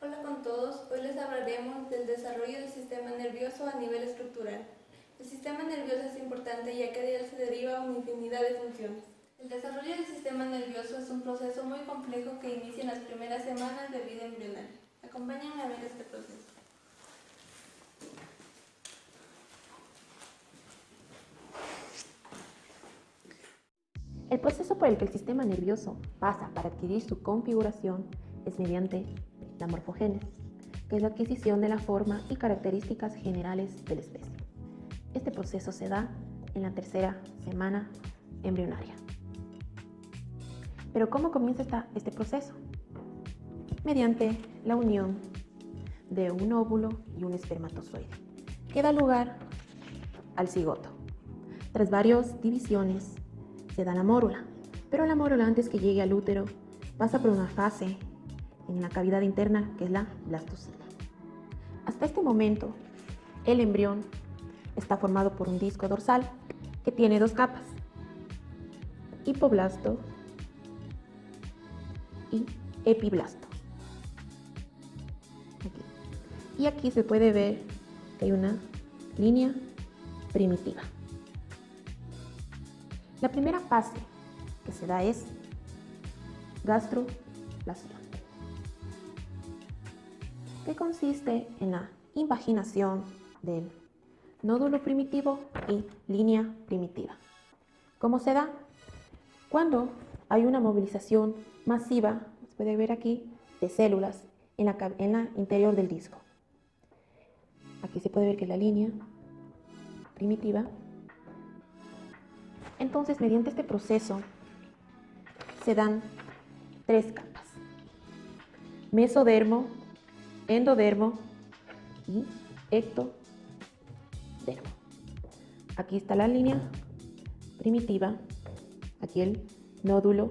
Hola con todos, hoy les hablaremos del desarrollo del sistema nervioso a nivel estructural. El sistema nervioso es importante ya que de él se deriva una infinidad de funciones. El desarrollo del sistema nervioso es un proceso muy complejo que inicia en las primeras semanas de vida embrionaria. Acompáñenme a ver este proceso. El proceso por el que el sistema nervioso pasa para adquirir su configuración es mediante la morfogénesis, que es la adquisición de la forma y características generales de la especie. Este proceso se da en la tercera semana embrionaria. Pero ¿cómo comienza este proceso? Mediante la unión de un óvulo y un espermatozoide, que da lugar al cigoto. Tras varias divisiones se da la mórula, pero la mórula, antes que llegue al útero, pasa por una fase en la cavidad interna que es la blastocita. Hasta este momento, el embrión está formado por un disco dorsal que tiene dos capas: hipoblasto y epiblasto. Y aquí se puede ver que hay una línea primitiva. La primera fase que se da es gastroplación, que consiste en la invaginación del nódulo primitivo y línea primitiva. ¿Cómo se da? Cuando hay una movilización masiva, se puede ver aquí, de células en la interior del disco. Aquí se puede ver que es la línea primitiva. Entonces, mediante este proceso se dan tres capas: mesodermo, endodermo y ectodermo. Aquí está la línea primitiva, aquí el nódulo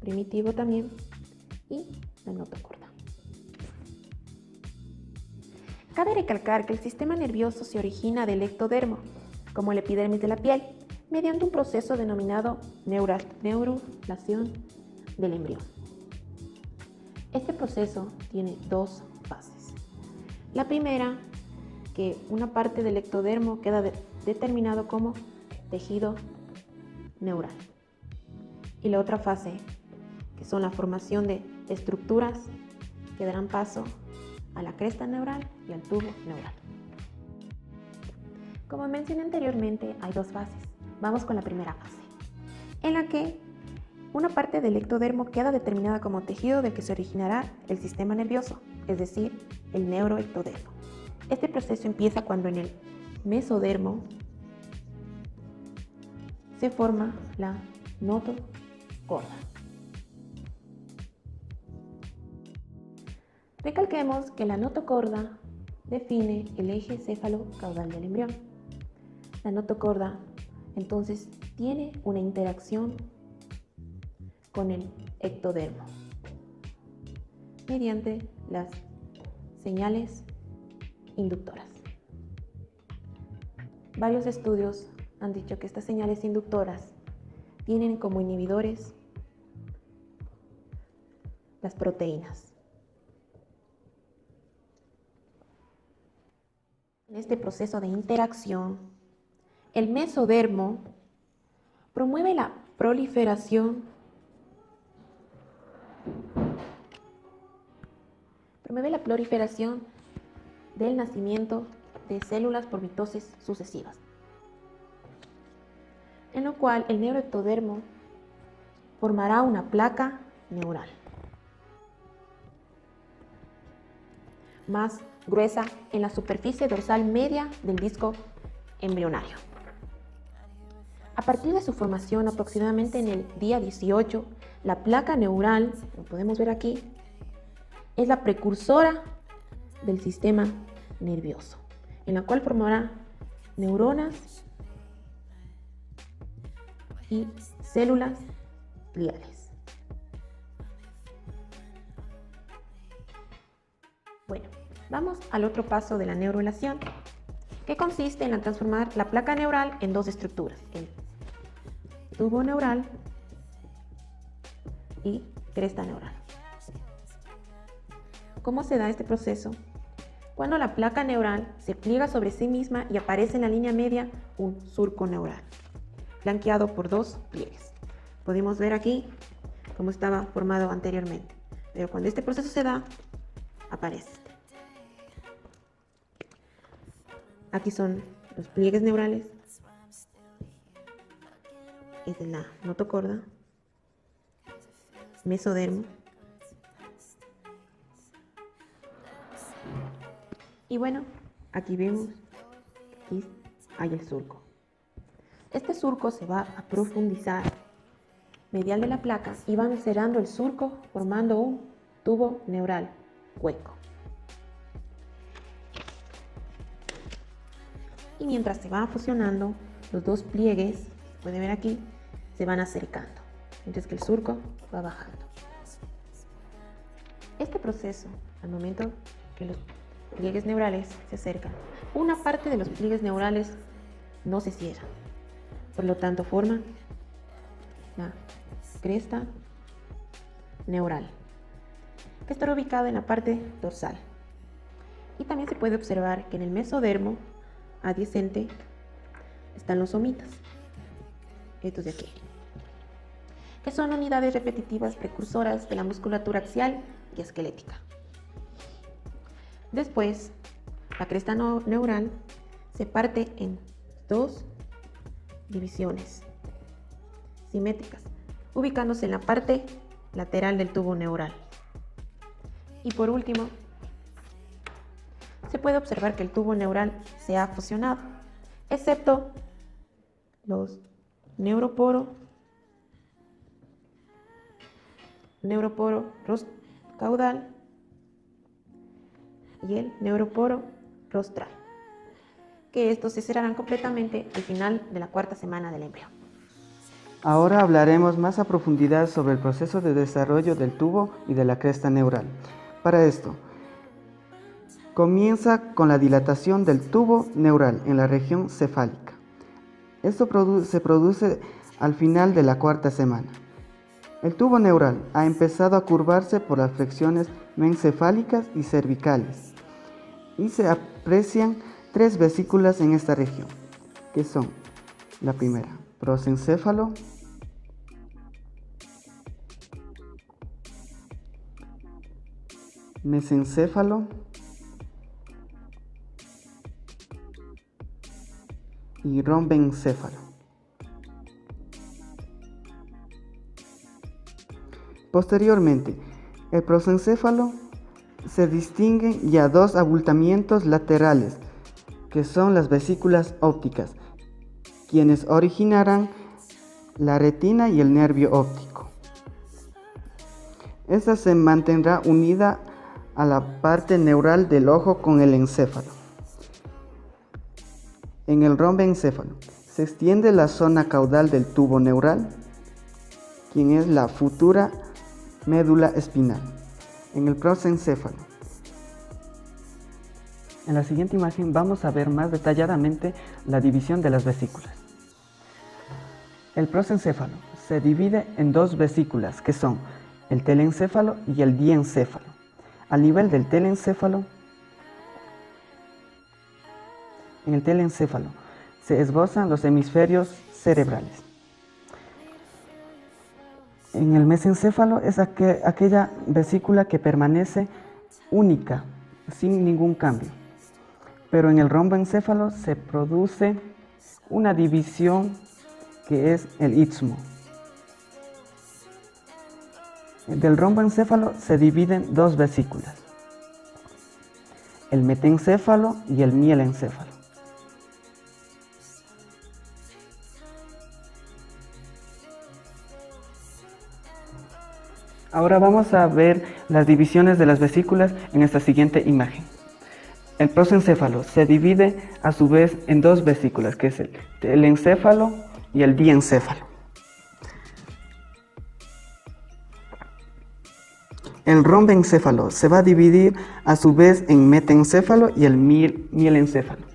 primitivo también y la notocorda. Cabe recalcar que el sistema nervioso se origina del ectodermo, como el epidermis de la piel, mediante un proceso denominado neurulación del embrión. Este proceso tiene dos fases. La primera, que una parte del ectodermo queda determinado como tejido neural. Y la otra fase, que son la formación de estructuras que darán paso a la cresta neural y al tubo neural. Como mencioné anteriormente, hay dos fases. Vamos con la primera fase, en la que una parte del ectodermo queda determinada como tejido del que se originará el sistema nervioso, es decir, el neuroectodermo. Este proceso empieza cuando en el mesodermo se forma la notocorda. Recalquemos que la notocorda define el eje céfalo-caudal del embrión. La notocorda entonces tiene una interacción con el ectodermo mediante las señales inductoras. Varios estudios han dicho que estas señales inductoras tienen como inhibidores las proteínas. En este proceso de interacción, el mesodermo promueve la proliferación del nacimiento de células por mitosis sucesivas, en lo cual el neuroectodermo formará una placa neural más gruesa en la superficie dorsal media del disco embrionario. A partir de su formación, aproximadamente en el día 18, la placa neural, como podemos ver aquí, es la precursora del sistema nervioso, en la cual formará neuronas y células gliales. Bueno, vamos al otro paso de la neurulación, que consiste en transformar la placa neural en dos estructuras: el tubo neural y cresta neural. ¿Cómo se da este proceso? Cuando la placa neural se pliega sobre sí misma y aparece en la línea media un surco neural, flanqueado por dos pliegues. Podemos ver aquí cómo estaba formado anteriormente, pero cuando este proceso se da, aparece. Aquí son los pliegues neurales, es de la notocorda, mesodermo, y bueno, aquí vemos, aquí hay el surco. Este surco se va a profundizar medial de la placa y van cerrando el surco formando un tubo neural hueco. Y mientras se va fusionando, los dos pliegues, puede ver aquí, se van acercando, mientras que el surco va bajando. Este proceso, al momento que los pliegues neurales se acercan, una parte de los pliegues neurales no se cierra, por lo tanto forma la cresta neural, que estará ubicada en la parte dorsal. Y también se puede observar que en el mesodermo adyacente están los somitas, estos de aquí, que son unidades repetitivas precursoras de la musculatura axial y esquelética. Después, la cresta neural se parte en dos divisiones simétricas, ubicándose en la parte lateral del tubo neural. Y por último, se puede observar que el tubo neural se ha fusionado, excepto los neuroporo caudal y el neuroporo rostral, que estos se cerrarán completamente al final de la cuarta semana del embrión. Ahora hablaremos más a profundidad sobre el proceso de desarrollo del tubo y de la cresta neural. Para esto, comienza con la dilatación del tubo neural en la región cefálica. Esto se produce al final de la cuarta semana. El tubo neural ha empezado a curvarse por las flexiones mesencefálicas y cervicales, y se aprecian tres vesículas en esta región, que son la primera, prosencéfalo, mesencéfalo y rombencéfalo. Posteriormente, el prosencéfalo se distinguen ya dos abultamientos laterales, que son las vesículas ópticas, quienes originarán la retina y el nervio óptico. Esta se mantendrá unida a la parte neural del ojo con el encéfalo. En el rombencéfalo se extiende la zona caudal del tubo neural, quien es la futura médula espinal. En el prosencéfalo. En la siguiente imagen vamos a ver más detalladamente la división de las vesículas. El prosencéfalo se divide en dos vesículas, que son el telencéfalo y el diencéfalo. Al nivel del telencéfalo, en el telencéfalo se esbozan los hemisferios cerebrales. En el mesencéfalo es aquella vesícula que permanece única, sin ningún cambio. Pero en el romboencéfalo se produce una división que es el istmo. Del romboencéfalo se dividen dos vesículas, el metencéfalo y el mielencéfalo. Ahora vamos a ver las divisiones de las vesículas en esta siguiente imagen. El prosencéfalo se divide a su vez en dos vesículas, que es el telencéfalo y el diencéfalo. El rombencéfalo se va a dividir a su vez en metencéfalo y el mielencéfalo.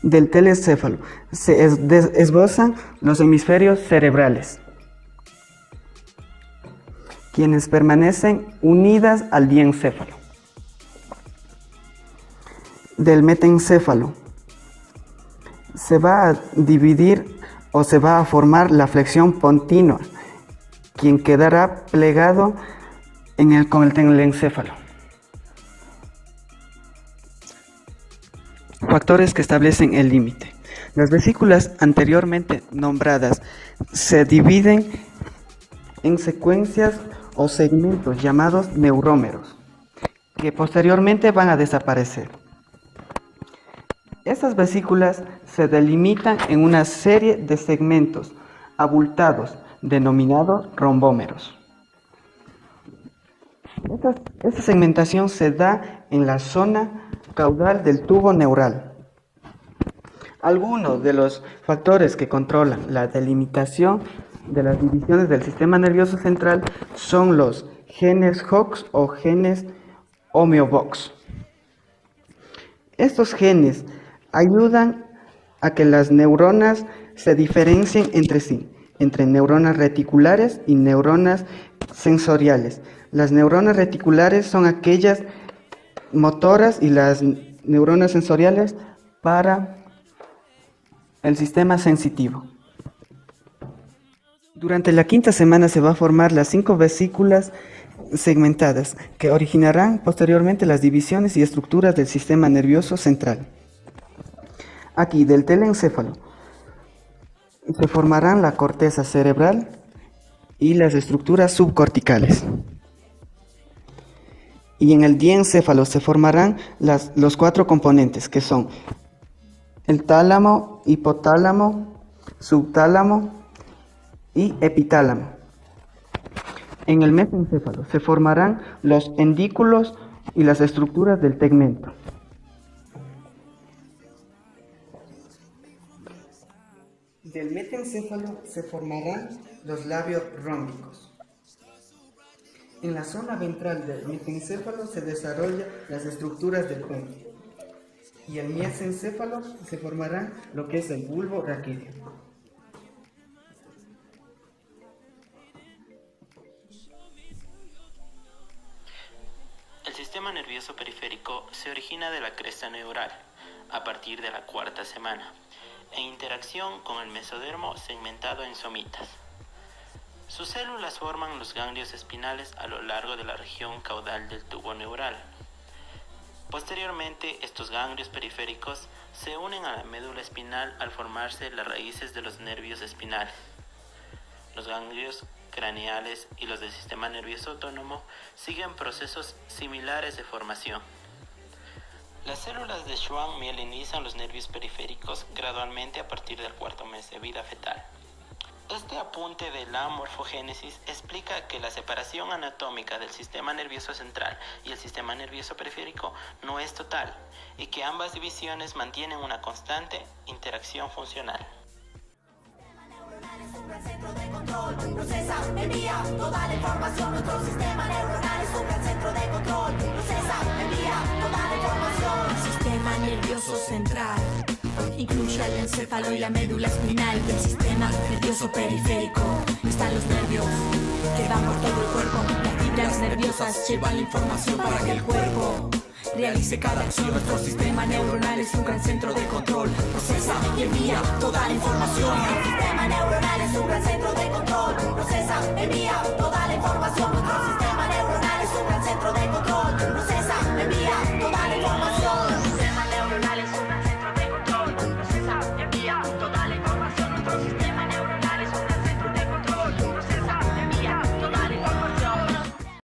del telencéfalo se esbozan los hemisferios cerebrales, quienes permanecen unidas al diencéfalo. Del metencéfalo se va a dividir o se va a formar la flexión pontina, quien quedará plegado con el telencéfalo. Factores que establecen el límite. Las vesículas anteriormente nombradas se dividen en secuencias o segmentos llamados neurómeros, que posteriormente van a desaparecer. Estas vesículas se delimitan en una serie de segmentos abultados denominados rombómeros. Esta segmentación se da en la zona caudal del tubo neural. Algunos de los factores que controlan la delimitación de las divisiones del sistema nervioso central son los genes Hox o genes homeobox. Estos genes ayudan a que las neuronas se diferencien entre sí, entre neuronas reticulares y neuronas sensoriales. Las neuronas reticulares son aquellas motoras y las neuronas sensoriales para el sistema sensitivo. Durante la quinta semana se va a formar las 5 vesículas segmentadas que originarán posteriormente las divisiones y estructuras del sistema nervioso central. Aquí, del telencéfalo, se formarán la corteza cerebral y las estructuras subcorticales. Y en el diencéfalo se formarán los 4 componentes, que son el tálamo, hipotálamo, subtálamo y epitálamo. En el mesencéfalo se formarán los endículos y las estructuras del tegmento. Del metencéfalo se formarán los labios rómbicos. En la zona ventral del metencéfalo se desarrollan las estructuras del puente. Y el mesencéfalo se formará lo que es el bulbo raquídeo. El sistema nervioso periférico se origina de la cresta neural a partir de la 4ª semana, en interacción con el mesodermo segmentado en somitas. Sus células forman los ganglios espinales a lo largo de la región caudal del tubo neural. Posteriormente, estos ganglios periféricos se unen a la médula espinal al formarse las raíces de los nervios espinales. Los ganglios craneales y los del sistema nervioso autónomo siguen procesos similares de formación. Las células de Schwann mielinizan los nervios periféricos gradualmente a partir del 4º mes de vida fetal. Este apunte de la morfogénesis explica que la separación anatómica del sistema nervioso central y el sistema nervioso periférico no es total y que ambas divisiones mantienen una constante interacción funcional. Es un gran centro de control, procesa, envía toda la información. Nuestro sistema neuronal es un gran centro de control, procesa, envía toda la información. Sistema nervioso central incluye el encéfalo y la médula espinal. Del sistema nervioso periférico están los nervios que van por todo el cuerpo. Las fibras nerviosas llevan la información para que el cuerpo realice cada acción. Nuestro sistema neuronal es un gran centro de control, procesa y envía toda la información. Nuestro sistema neuronal es un gran centro de control, procesa, envía toda la información. Nuestro sistema neuronal es un gran centro de control, procesa